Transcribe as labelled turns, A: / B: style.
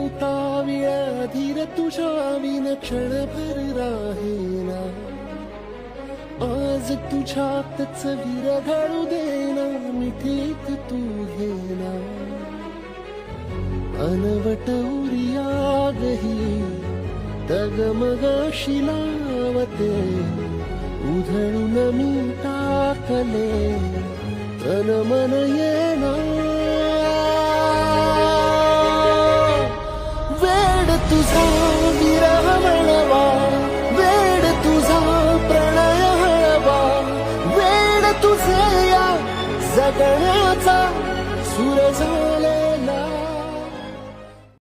A: उताविळ्या धीर तुझ्या विन क्षणभर राहेना. आज तुझ्यातच विरघळू देना मिठीत तू घेना. अनवट उरियागही डगमगाशी लावते. उधळून मी टाकले तन मन येना. वेड तुझा